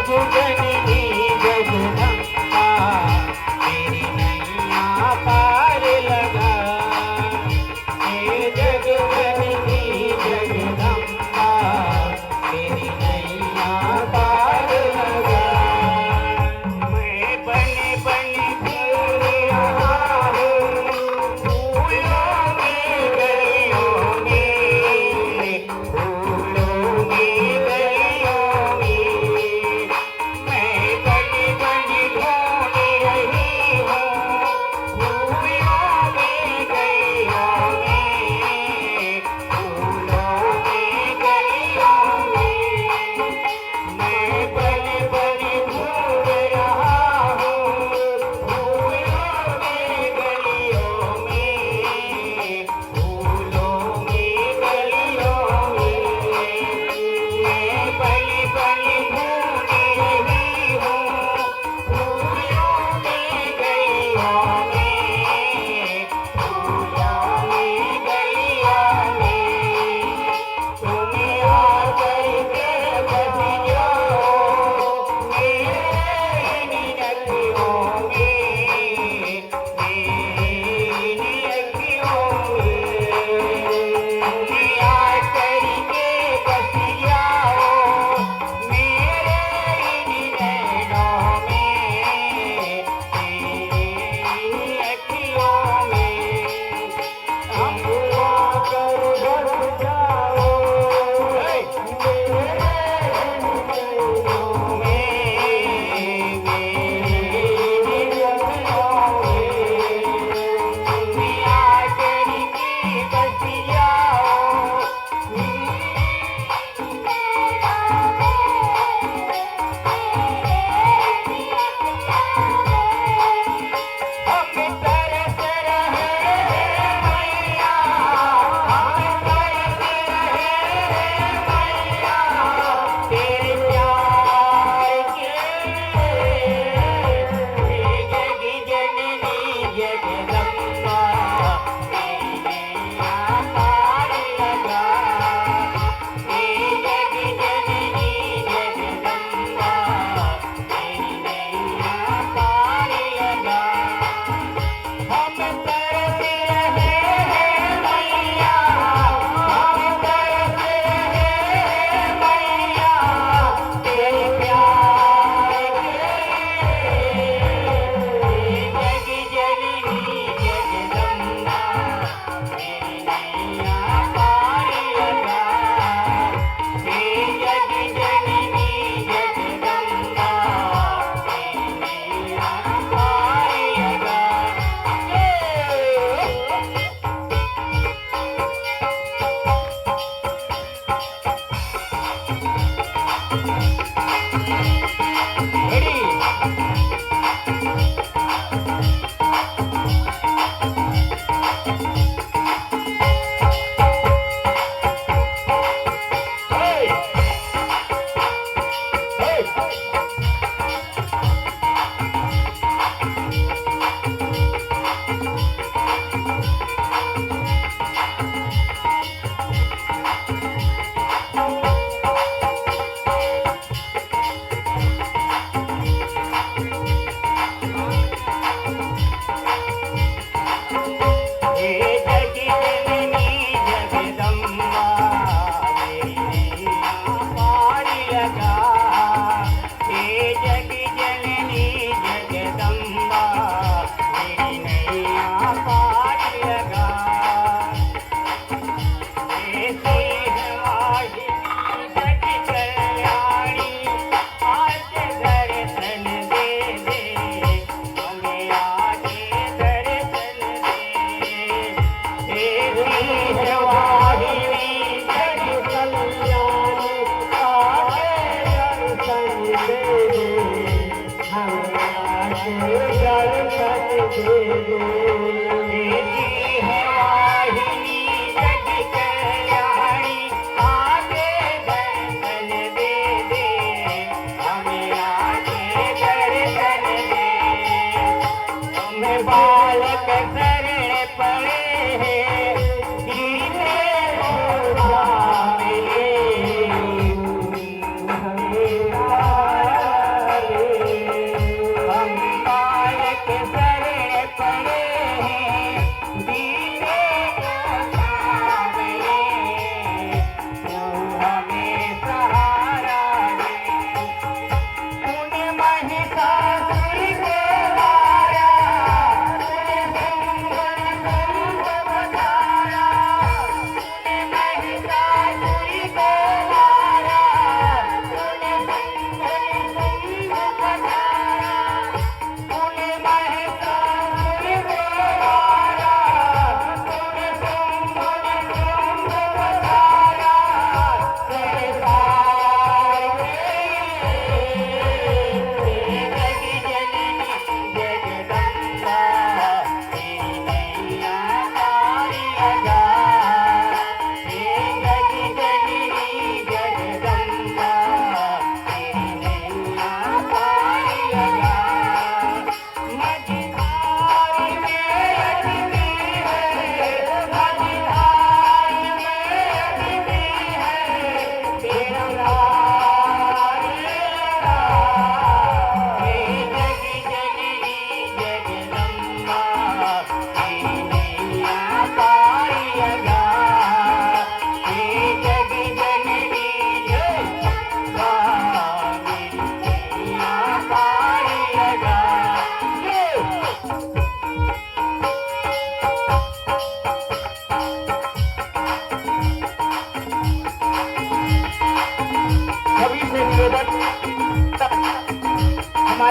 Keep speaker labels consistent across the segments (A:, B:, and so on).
A: फूलों की गली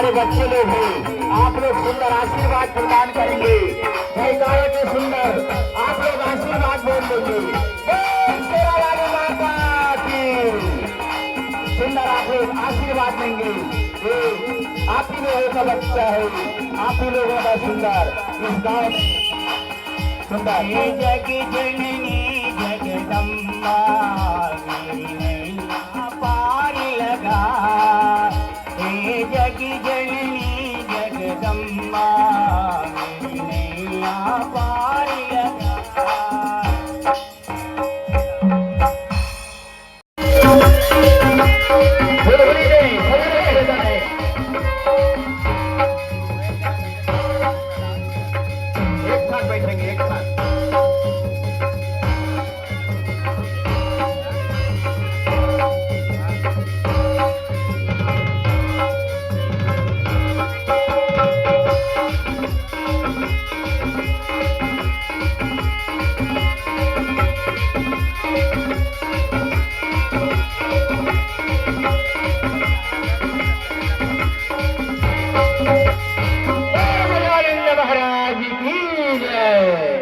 A: हमारे बच्चे लोग हैं, आप लोग सुंदर आशीर्वाद प्रदान करेंगे। जयकारा के सुंदर आप लोग आशीर्वाद बोल देंगे। शेरा वाली माता की सुंदर आप लोग आशीर्वाद देंगे। आप ही लोगों का बच्चा है, आप ही लोगों का सुंदर इस गाँव सुंदर।
B: जग जननी जगदम्बा मेरी नैया पार लगा। हे जग जननी जगदम्बा मेरी नैया पार लगा।
A: एक साथ बैठेंगे, एक साथ। महाराज की जय।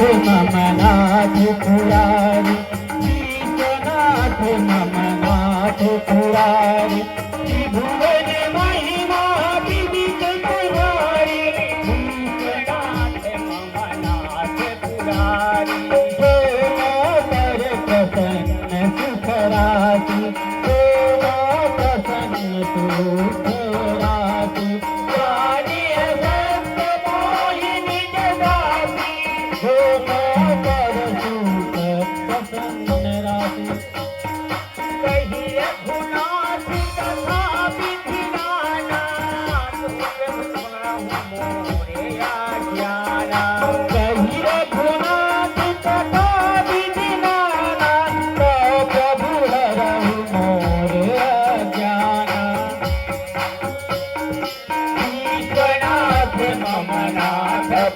B: ममनाथ पुरारी विश्वनाथ ममनाथ पुरारी त्रिभुवन महिमा विदित तुम्हारी विश्वनाथ ममनाथ पुरारी पर प्रसन्न सुखराति प्रसन्न सुखराति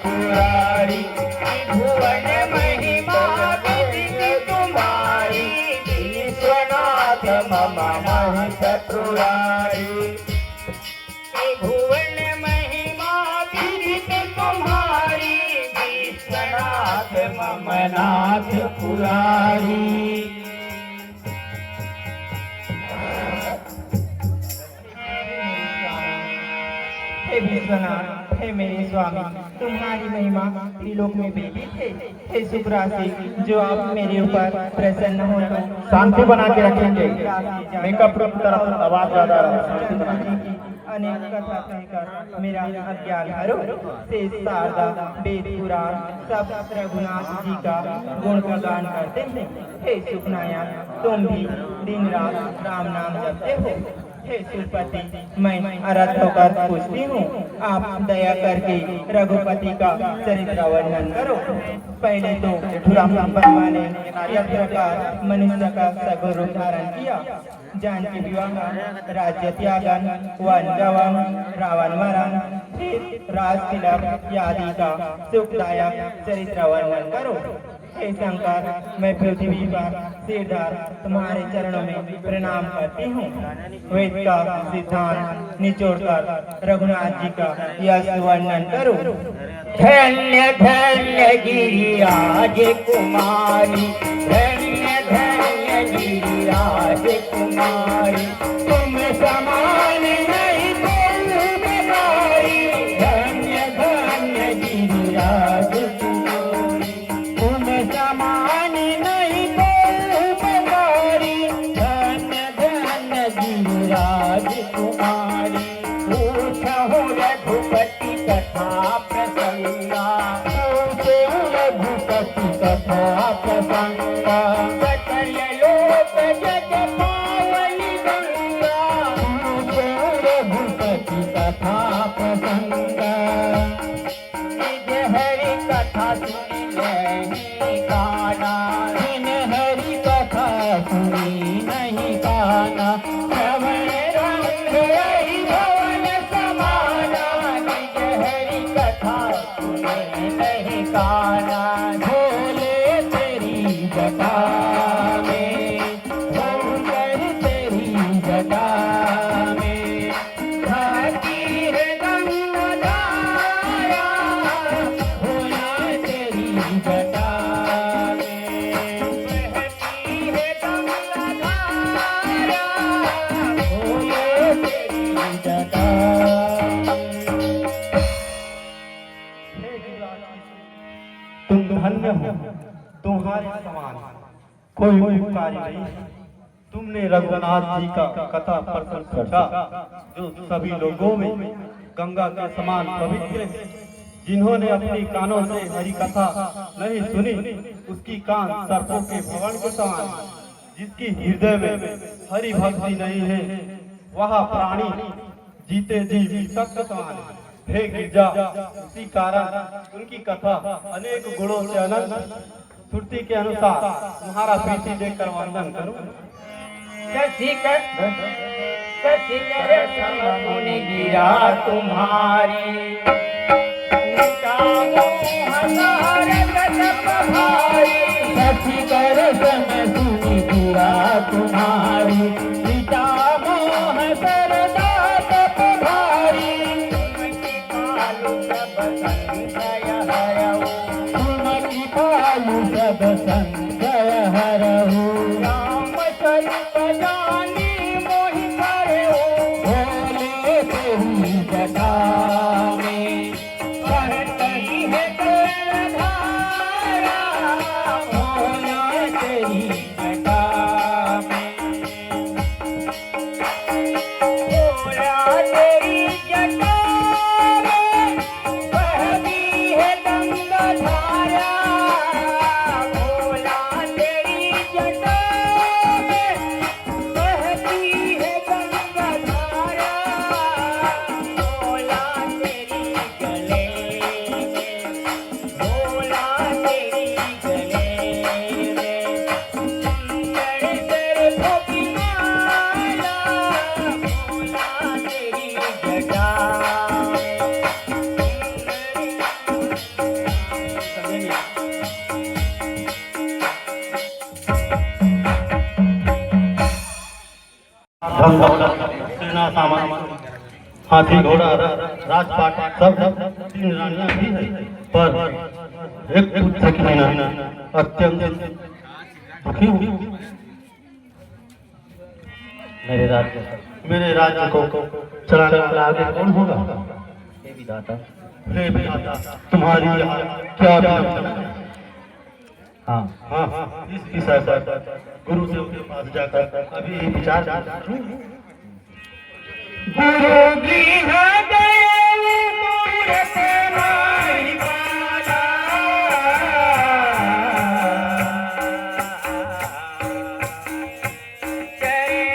B: पुरारी भुवन महिमा विदित तुम्हारी विश्वनाथ ममनाथ पुरारी भुवन महिमा विदित तुम्हारी विश्वनाथ ममनाथ पुरारी। हे विश्वनाथ, हे मेरे स्वामी, तुम्हारी महिमा त्रिलोक में बेबी थे। हे सुखराशि, जो आप मेरे ऊपर प्रसन्न हो तो
A: शांति बना के रखेंगे। मेकअप की तरफ आवाज ज्यादा
B: अनेक कथा कहकर मेरा अज्ञान हरो। शेष शारदा वेद पुराण सब रघुनाथ जी का गुण का गान करते हैं। हे सुखनायक, तुम भी दिन रात राम नाम जपते हो। हे सुरपति, मैं अरथ होकर पूछती हूँ, आप दया करके रघुपति का चरित्र वर्णन करो। पहले तो ब्रह्मा ने यह प्रकार मनुष्य का सगुण रूप धारण किया। जानकी विवाह, राज्य त्यागन, वन गवन, रावण मरण, फिर राज तिलक आदि का सुखदायक चरित्र वर्णन करो। हे शंकर, मैं पृथ्वी पर सिरधार तुम्हारे चरणों में प्रणाम करती हूँ। वेद का सिद्धांत निचोड़कर रघुनाथ जी का यश वर्णन करो। धन्य धन्य गिरिराज कुमारी, धन्य धन्य गिरिराज कुमारी, तुम समान नहीं कोई बिमारी। धन्य धन्य गिरिराज कुमारी, तुम समान नहीं कोई बिमारी। धन्य धन्य गिरिराज कुमारी, पूछहु रघुपति कथा प्रसंगा, पूछहु रघुपति कथा प्रसंगा। सकल लोक जग पावनी गंगा, पूछहु रघुपति कथा प्रसंगा। निज हरि कथा सुनी नहीं काना, निज हरि कथा सुनी नहीं काना। श्रवण रंग रही भवन समाना, निज हरि कथा सुनी नहीं काना। भोले तेरी जटा में, शंकर तेरी जटा में, भाती है गंगा धारा, भोला तेरी जटा में, बहती है गंगा धारा, भोले तेरी जटा
C: तुम धन्य हो, तुम्हारे समान कोई उपकारी नहीं। तुमने रघुनाथ जी का कथा प्रसंग पूछा, जो सभी लोगों में गंगा के समान पवित्र है। जिन्होंने अपनी कानों से हरि कथा नहीं सुनी, उसकी कान सर्पों के भवन के समान। जिसकी हृदय में हरि भक्ति नहीं है, वह प्राणी जीते जी विषक के समान है। हे गिरजा, उसी कारण उनकी कथा अनेक गुणों से अनंत। श्रुति के अनुसार तुम्हारा प्रीति देखकर वंदन करूं।
B: शशिकर मुनि गिरा तुम्हारी, शशिकर मुनि गिरा तुम्हारी, पिता मोह सरदा तप भारी। तुमकी
A: दयालु सब संशय हरहु
B: राम स्वरूप जानी मोहि करहु
A: भोले तेरी जटा में
B: बहती है जलधारा
A: भोले तेरी जटा
B: भोला तेरी जटा में बहती है गंगाधारा भोला तेरी जटा में बहती है गंगाधारा भोला तेरी गले में भोला तेरी गले में सुंदर सरसों की माला भोला तेरी जटा
C: धन दौलत सेना सामान हाथी घोड़ा राजपाट सब तीन रानियां भी है पर एक पुत्र की नैना अत्यंत दुखी हुई मेरे राज्य को चलाने वाला आगे कौन होगा हे विधाता तुम्हारी यहाँ क्या विडंबना है? हाँ इस विषय पर गुरुदेव के पास जाकर अभी ये विचार करूं।
B: गुरु गृह गए मूरत माहि पाला चरे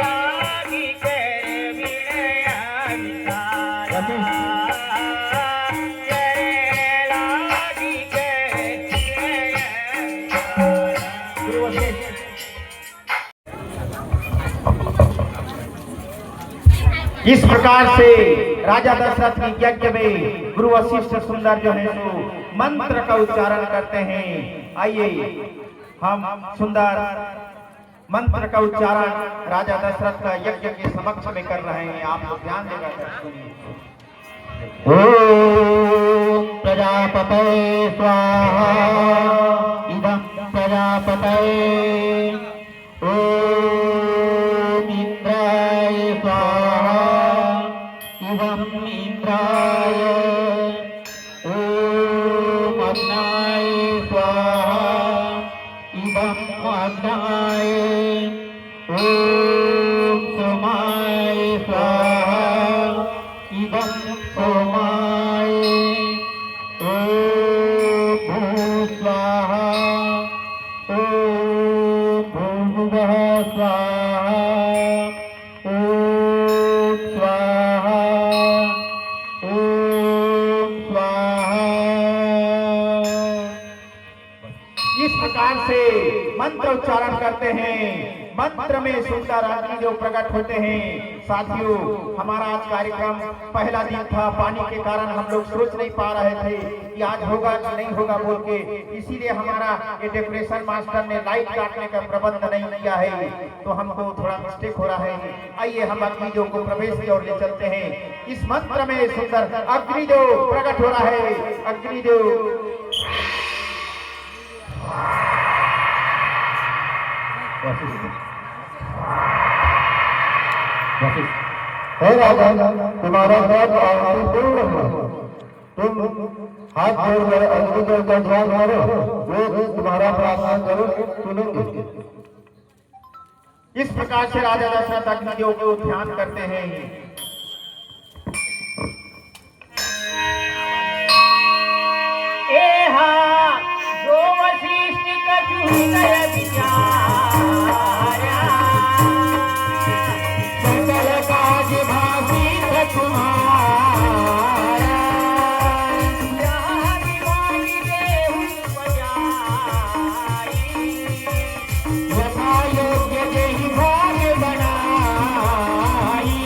B: लागी कर विनया विचारा चरे लागी कर विनया विचारा
D: इस प्रकार से राजा दशरथ की यज्ञ में गुरु वशिष्ठ सुंदर जो है सो मंत्र का उच्चारण करते हैं। आइए हम सुंदर मंत्र का उच्चारण राजा दशरथ का यज्ञ के समक्ष में कर रहे हैं। आप लोग ध्यान देगा
A: ओम प्रजापतये स्वाहा इदं प्रजापतये ओम इंद्राय स्वाहा इदं इंद्राय ओम अग्नाय स्वाहा इदं अग्नाय ओम सोमाय स्वाहा इदं सोमाय ओम भू स्वाहा ओम भूर्भुवः स्वाहा ओम स्वाहा ओम स्वाहा।
D: इस प्रकार से मंत्र उच्चारण करते हैं। मंत्र में सुंदर अग्नि जो प्रकट होते हैं। साथियों, हमारा आज कार्यक्रम पहला दिन था, पानी के कारण हम लोग सोच नहीं पा रहे थे कि आज होगा कि नहीं होगा बोल के, इसीलिए हमारा ये डेकोरेशन मास्टर ने लाइट काटने का प्रबंध नहीं किया है, तो हमको थोड़ा मिस्टेक हो रहा है। आइए हम अग्निदेव को प्रवेश की ओर ले चलते हैं। इस मंत्र में सुंदर अग्निदेव प्रकट हो रहा है। अग्निदेव
A: हे राजा, तुम्हारा व्रत और पूर्ण हो। तुम हाथ जोड़कर अग्निदेव का ध्यान करो, वो तुम्हारा प्रार्थना करो सुनेंगे।
D: इस प्रकार से राजा दशरथ अग्निदेव को ध्यान करते हैं।
B: जो वशिष्ठ कछु हृदय विचारा
A: सकल काज भाषित तुम्हारा
B: जहाँ दिवाली देहु बजाई
A: यथा योग्य जहि भाग्य बनाई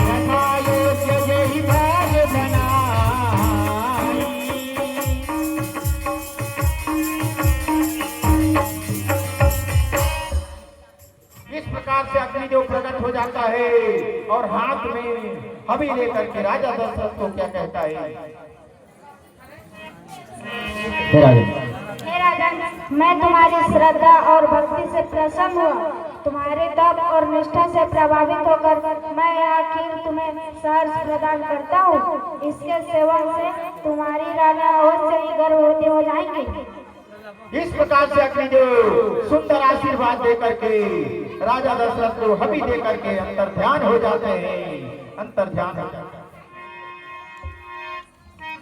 A: यथा योग्य जहि भाग्य बनाई।
D: इस प्रकार से अग्निदेव प्रकट हो जाता है और हाथ में हवि लेकर के राजा दशरथ को क्या कहता है?
A: हे राजा,
E: मैं तुम्हारी श्रद्धा और भक्ति से प्रसन्न हुआ। तुम्हारे तप और निष्ठा से प्रभावित होकर मैं आखिर तुम्हें सहर्ष प्रदान करता हूँ। इसके सेवन से तुम्हारी रानी अवश्य ही गर्भवती हो जाएंगी।
D: इस प्रकार से अग्निदेव सुंदर आशीर्वाद देकर के राजा दशरथ को हबी देकर के अंतर ध्यान हो जाते हैं, अंतर ध्यान हो जाते हैं।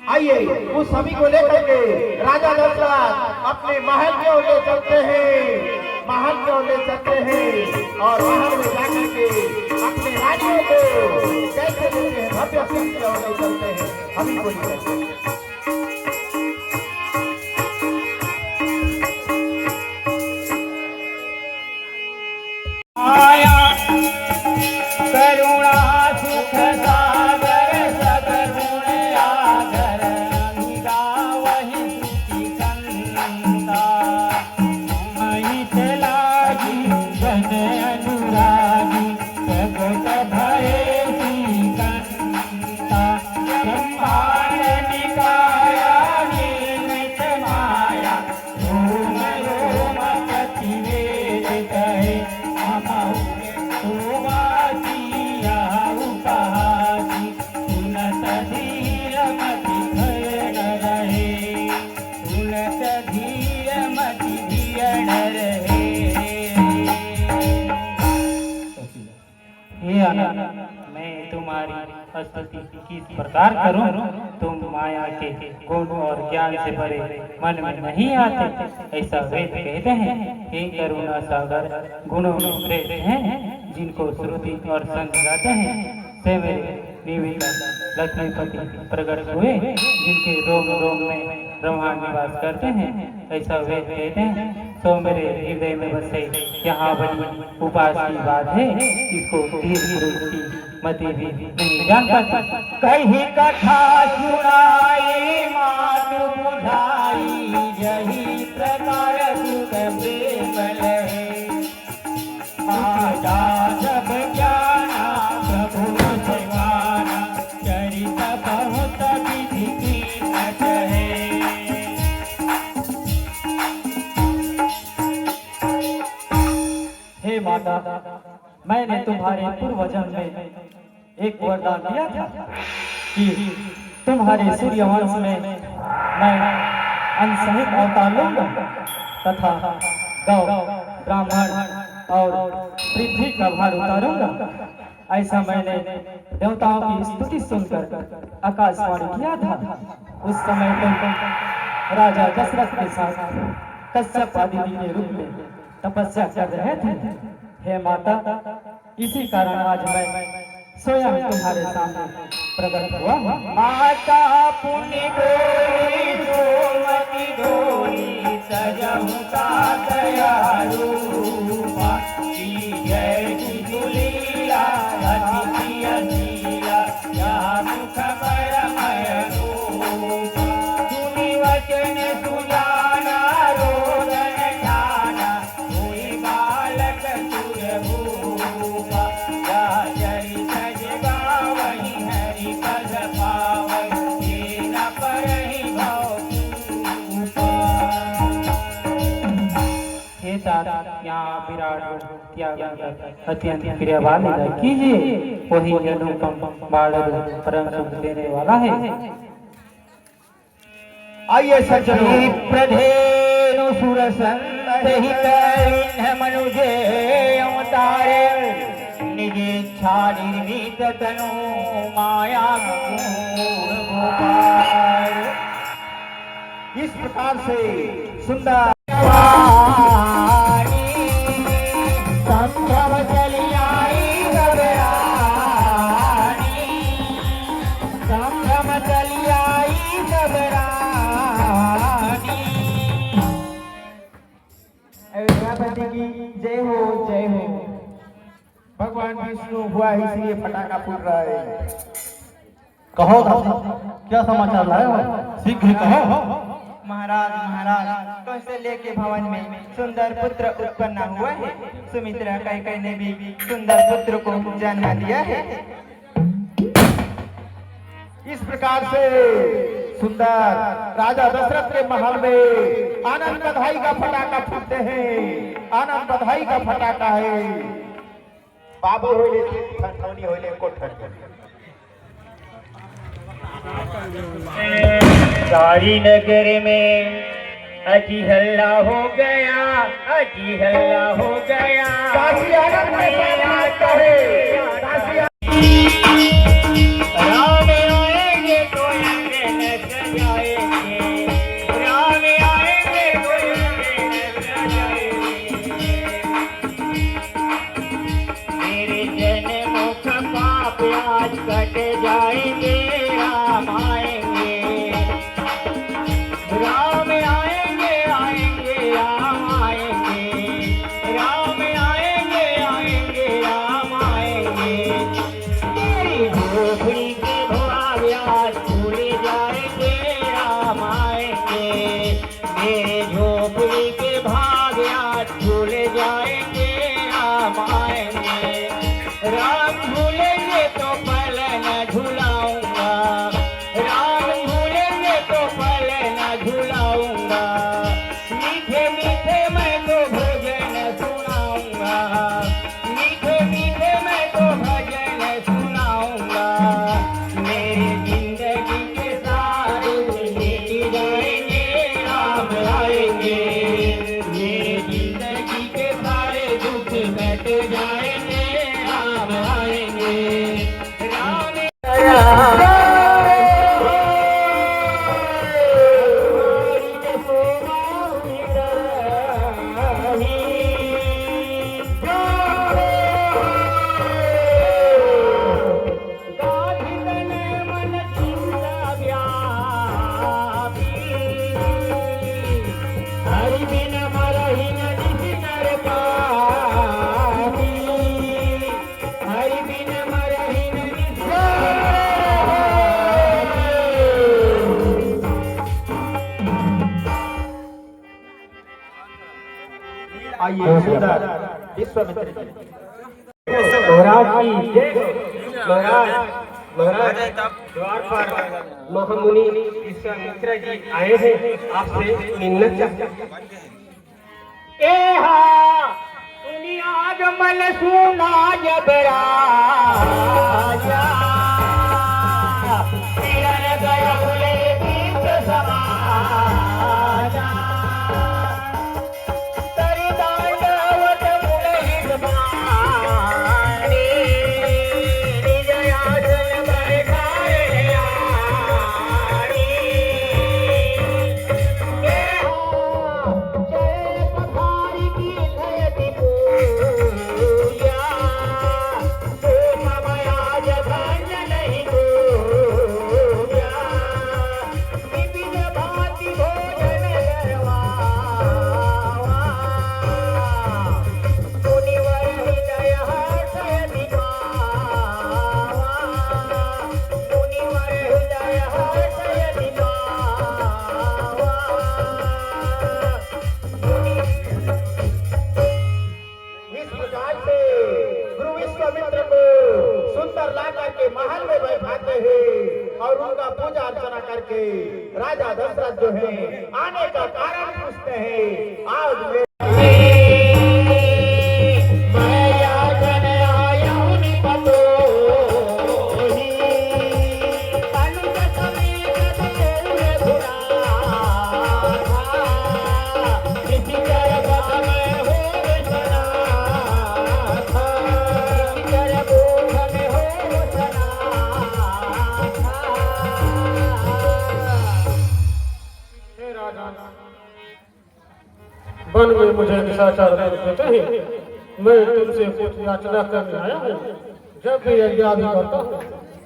D: आइए उस सभी को लेकर के राजा दशरथ अपने महल में ले चलते हैं, महल में ले चलते हैं और महल में जाकर के अपने रानियों को कैसे देते हैं, भव्य सिंह ले चलते हैं, हबी को ले चलते हैं।
B: करुणा सुख सागर सदगुण आगर वही सुखी कंता महित लागी जन अनुरागी जगत भये कंता ब्रह्मांड निकाया निर्मित माया रोम रोम प्रतिवेद कहे मैं तुम्हारी स्तुति किस प्रकार करूं? तुम माया के गुण और ज्ञान से भरे मन में नहीं आते, ऐसा वेद कहते हैं। हे करुणा सागर गुणों में श्रेष्ठ हैं, जिनको श्रुति और संत गाते हैं। से मेरे निविका लक्ष्मीपति प्रकट हुए, जिनके रोम रोम में ब्रह्मा निवास करते हैं, ऐसा वेद कहते हैं। तो मेरे हृदय में बसे यहाँ बड़ी उपास की बात है, इसको धीर की मति भी नहीं जान पाती। कहीं कथा सुनाई मानु बुझाई, यही प्रकार सुख प्रेम लहे। आजा जब ज्ञाना प्रभु सेवाना, चरित बहुत विधि कीमत है। हे माता, मैंने तुम्हारे पूर्वजन्म में एक वरदान दिया था कि तुम्हारे सूर्यवंश में मैं अनसहित अवतार लूंगा तथा गौ ब्राह्मण और पृथ्वी का भार उतारूंगा। ऐसा मैंने देवताओं की स्तुति सुनकर आकाशवाणी किया था। उस समय तुम राजा दशरथ के साथ कश्यप आदित्य के रूप में तपस्या कर रहे थे। हे माता, इसी कारण आज मैं स्वयं तुम्हारे सामने प्रकट हुआ। माता पुण्य डोली सोमति डोली सजहु का दयालु रूपा, जय गुलीला अतिथि अजीला या सुख परमय रूपा। सुनि वचन सुजाना रोदन ठाना, हुई बालक सुरभूपा। या चरित जगावहि हरि पद पावहि, हे न परहि भवभूपा। हे तारा, यहाँ विराट त्याग अत्यंत प्रियवान कीजिए, वही अनुपम बालक परम सुख देने वाला है।
D: आइए सज्जनों,
B: प्रधेनु सुर संहित मनुजे अवतारे, निजेच्छा निर्मित तनु माया गुण गोपाल।
D: इस प्रकार से सुंदर
B: संभ्रम चली आई घबरानी, संभ्रम चली आई घबरानी। अयोध्यापति की जय हो, जय हो।
D: भगवान विष्णु हुआ इसलिए पटाखा फूट रहा है।
C: कहो क्या समाचार लाए हो? शीघ्र कहो।
B: महाराज महाराज, कैसे लेके भवन में सुंदर पुत्र उत्पन्न हुआ है। सुमित्रा कैकेयी ने भी सुंदर पुत्र को जन्म दिया है।
D: इस प्रकार से सुंदर राजा दशरथ के महल में आनंद बधाई का फटाका फूटते हैं। आनंद बधाई का फटाका है। बाबू होइले ठंडौनी होइले कोठर
B: सारी नगर में अजी हल्ला हो गया, अजी हल्ला हो गया।
D: काशी आनंद में बात करे। काशी
B: राम आएंगे तो अंगने सजाएंगे, राम आएंगे तो अंगने सजाएंगे। मेरे जन्मों का पाप आज कट जाएंगे, राम आएंगे, राम आएंगे, आएंगे राम आएंगे, राम आएंगे, आएंगे राम आएंगे। तेरी झोपड़ी के भवाव्यास भूले जाएंगे, राम आएंगे, मेरे झोपड़ी के भाव्यास भूले जाएंगे, राम आएंगे। राम भूलेंगे तो पल न झुलाऊंगा, राम भूलेंगे तो पल न झुलाऊंगा। मीठे मीठे मैं तो भजन सुनाऊंगा, मीठे मीठे मैं तो भजन सुनाऊंगा। मेरी जिंदगी के सारे मिट जाएंगे, राम आएंगे, मेरी जिंदगी के सारे दुख मिट जाएंगे, राम आएंगे, राम आया।
D: आइए सुंदर विश्वामित्र जी।
C: महाराज की जय हो। महाराज द्वार पर महामुनि विश्वामित्र जी आए हैं, आपसे मिलना चाहते हैं।
B: दुनिया जमल सुना जब राजा, किरण गया भूले दीप समाजा। तरि दांडवत मूल हितवाणी, निज आसन बैठाए आणी। जय पधारी की धयति पूजा, तो समय आज धन्य नहीं पूजा। विविध भांति भोजन करवावा, मुनिवर हृदय हर्षयति पावा, मुनिवर हृदय हर्षयति पावा।
D: इस प्रकार से गुरु विश्वामित्र को सुंदर ला करके महल में बैठाते हैं और उनका पूजा अर्चना करके राजा दशरथ जो है आने का कारण पूछते हैं। आज में
C: वन में मुझे निशाचर देते हैं, मैं तुमसे कुछ याचना करने आया हूँ। जब भी यज्ञ आदि करता हूँ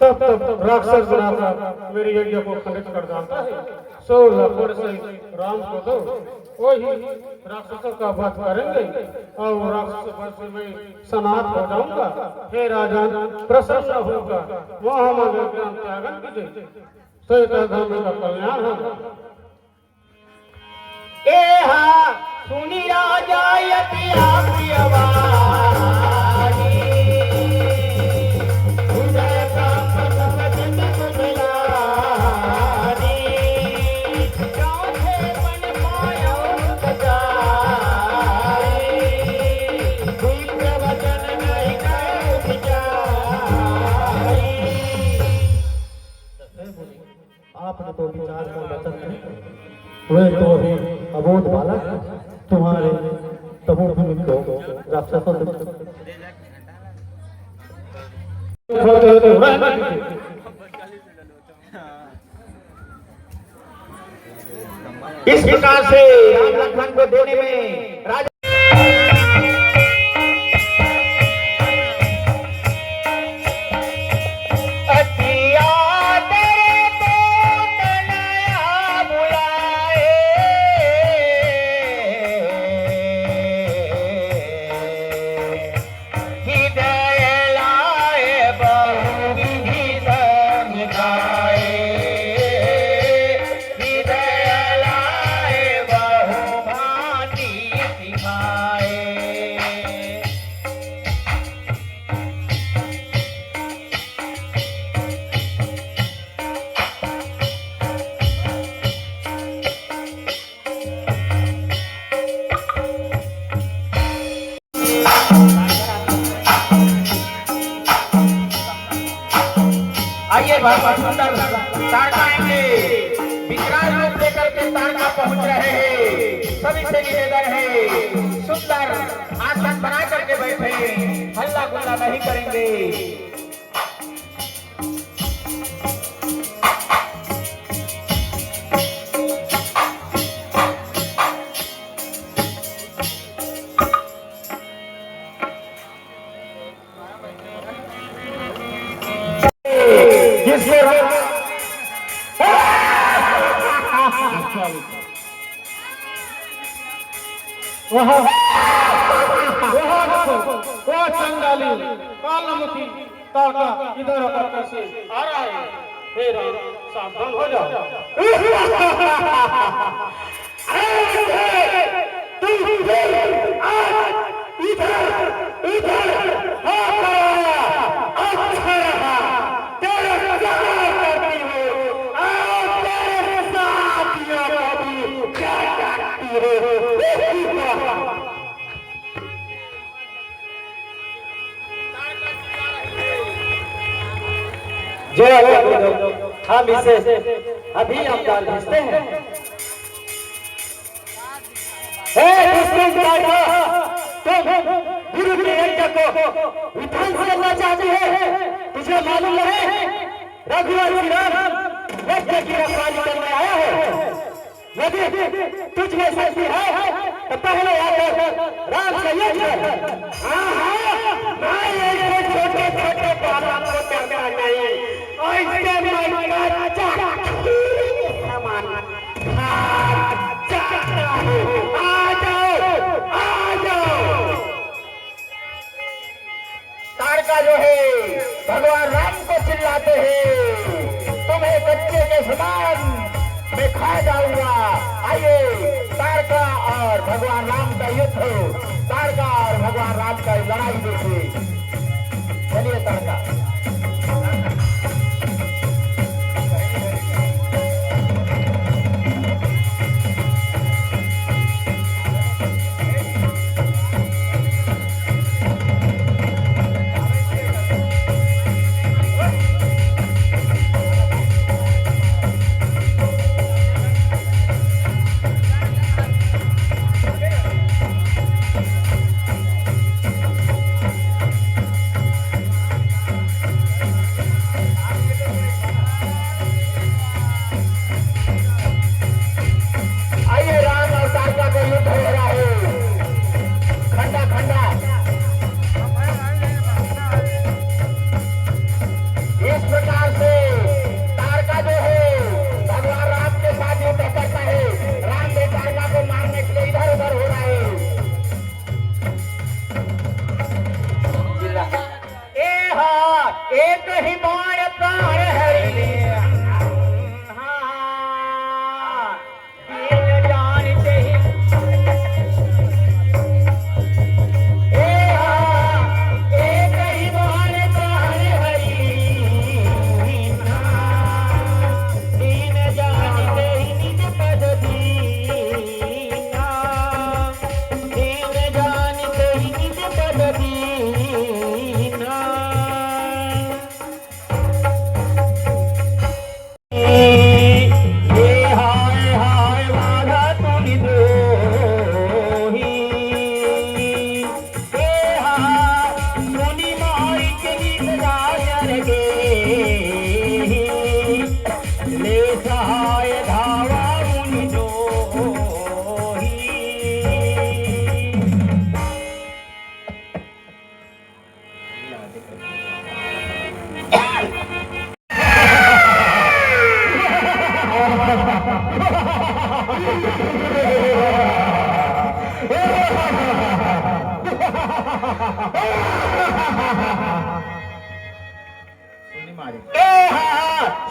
C: तब राक्षस बनाकर मेरे यज्ञ को खंडित कर डालता है। 16 फुट से राम को दो, वही राक्षसों का वध करेंगे और राक्षस वध से मैं समाप्त हो जाऊंगा। हे राजा प्रसन्न होगा, महामंगल ज्ञान त्यागन कीजिए, श्वेत धर्म का कल्याण होगा।
B: सुनी राजा यति आपकी आवाज़, हृदय का पथ पथ सुमिलानी।
C: वह तो अभी अबोध बालक है, तुम्हारे तपोभूमि को राक्षसों से
D: इस प्रकार से राम लक्ष्मण को देने में राजा आइए बहुत सुंदर तारका आएंगे, विकराल रूप लेकर के तारका पहुंच रहे हैं। सभी से निवेदन है सुंदर आसन बना करके बैठे, हल्ला गुल्ला नहीं करेंगे।
B: वह चंडाली कालमुखी तारका इधर होकर कैसे आ रहा है? हे राम, सावधान हो जाओ।
C: जो हम इसे अभी अवतार भेजते हैं। हे दुष्ट तारका, तुम गुरु के यज्ञ को विफल करना चाहते हैं। तुझे मालूम नहीं रघुवर श्री राम यज्ञ की रखवाली करने आया है। यदि तुझ में शक्ति है तो पहले आकर राम से यज्ञ कर। छोटे छोटे बालक को करना चाहिए।
D: तारका जो है भगवान राम को चिल्लाते हैं, तुम्हें बच्चे के समान मैं खा जाऊंगा। आइए तारका और भगवान राम का युद्ध हो, तारका और भगवान राम का लड़ाई देखिए। चलिए तारका।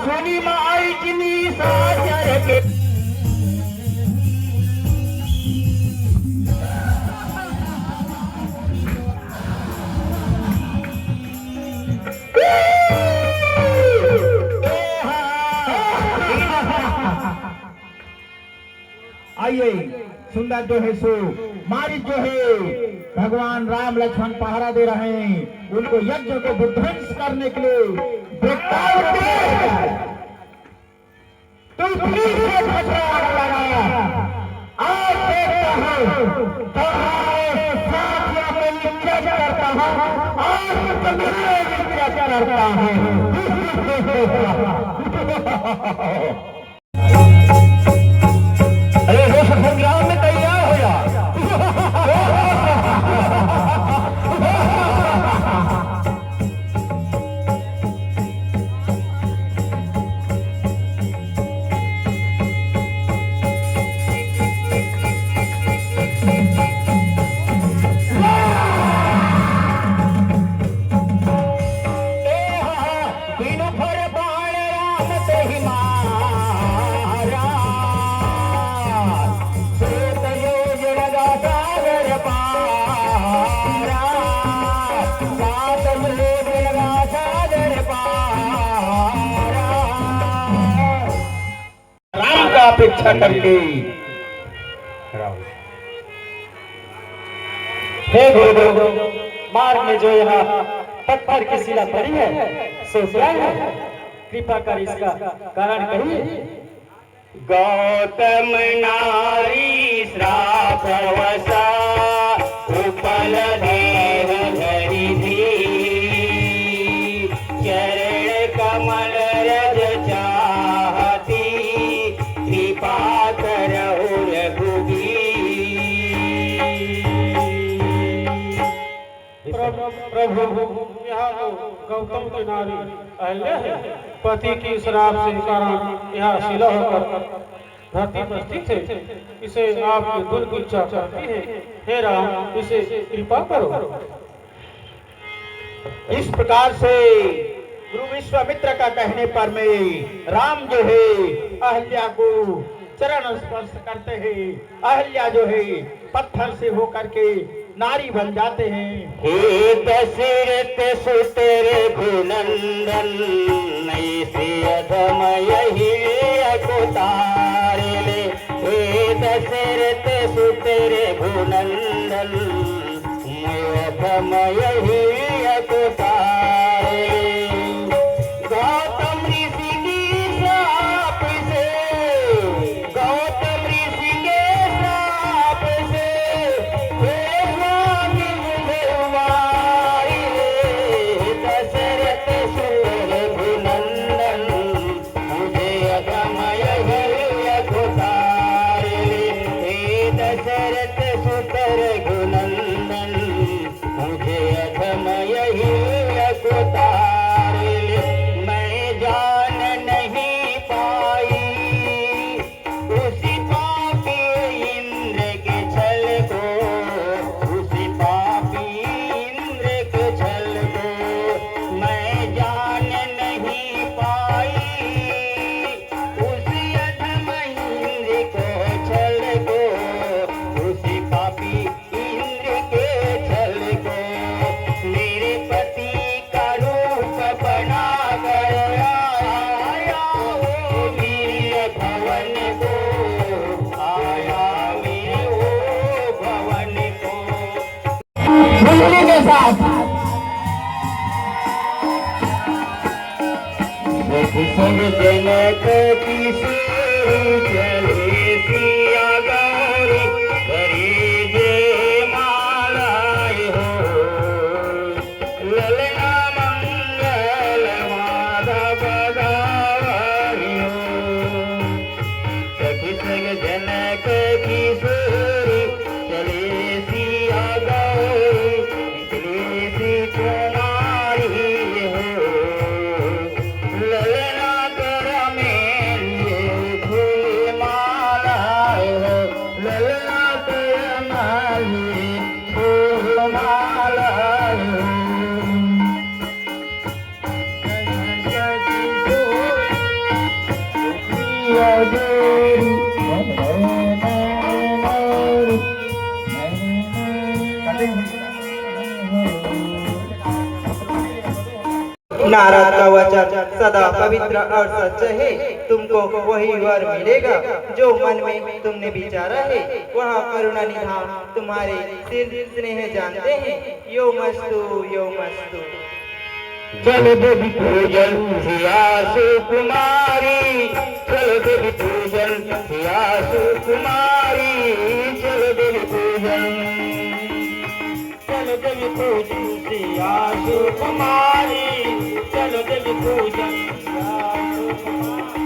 A: सुनी माई जिनी साजर के
D: आइए, सुंदर जो है सो मारी जो है भगवान राम लक्ष्मण पहरा दे रहे हैं, उनको यज्ञ को विध्वंस करने के लिए तुम पुलिस से हथियार लगाया। आज देखता हूं तुम्हारे साथियों को निग्रह करता हूं, आज तुम्हें निग्रह करता हूं।
A: अरे संग्राम में तैयार हो जा।
D: अपेक्षा करके
C: हे गुरुदेव, मार्ग में जो यहाँ पत्थर की शिला पड़ी है सो क्या है? कृपा कर इसका कारण कहिए।
A: गौतम नारी श्राप वसा उपल देह धरि धी, चरण कमल रज चाहती, कृपा करहु रघुबीर।
B: प्रभु, यहाँ तो गौतम की नारी अहल्या है, पति की श्राप से कारण यहाँ शिला होकर धरती पर स्थित है। इसे आपकी दुर् की इच्छा करती है। हे राम, इसे कृपा करो।
D: इस प्रकार से गुरु विश्वामित्र का कहने पर में राम जो है अहल्या को चरण स्पर्श करते हैं। अहल्या जो है पत्थर से होकर के नारी बन जाते हैं।
A: हे दशरथ सुत रघुनंदन, ऐसे अधम यही को तारे ले। हे दशरथ सुत रघुनंदन, अधम यही को तारे ले। गौतम ऋषि की श्राप से, गौतम ऋषि के श्राप से, दशरथ सुत रघुनंदन, मुझे अगमय को तारे ले। हे दशरथ सुत रघुनंदन, मुझे अगमय को तारे ले। मैं जान नहीं पाई उसी पापी इंद्र के छल को, उसी पापी इंद्र के छल को। मैं जान नहीं पाई उसी अधम इंद्र को छल को, उसी पापी इंद्र के छल को। मेरे पति का रूप बना कर आया वो मेरे भवन को, आया मेरे वो भवन को।
D: मुरली के साथ
A: संग जनक की सेरी चले सिया गौरी, करे जे मालाए हो। ललना मंगल माधव गावरी हो। सखी संग जनक की सेरी चले सिया गौरी, निकले सी कुमारी हो। ललना कर में लिए फूल मालाए
F: नारद का वचन सदा पवित्र और सच्चा है। तुमको वही वर मिलेगा जो मन में तुमने विचारा है। वह करुणा निधान तुम्हारे सिर स्नेह जानते हैं। यो मस्तु
A: चल देवी पूजन सिया सुकुमारी, चल देवी पूजन सिया सुकुमारी, चल देवी पूजन, चल देवी पूजन सिया सुकुमारी, चल देवी पूजन सिया सुकुमारी।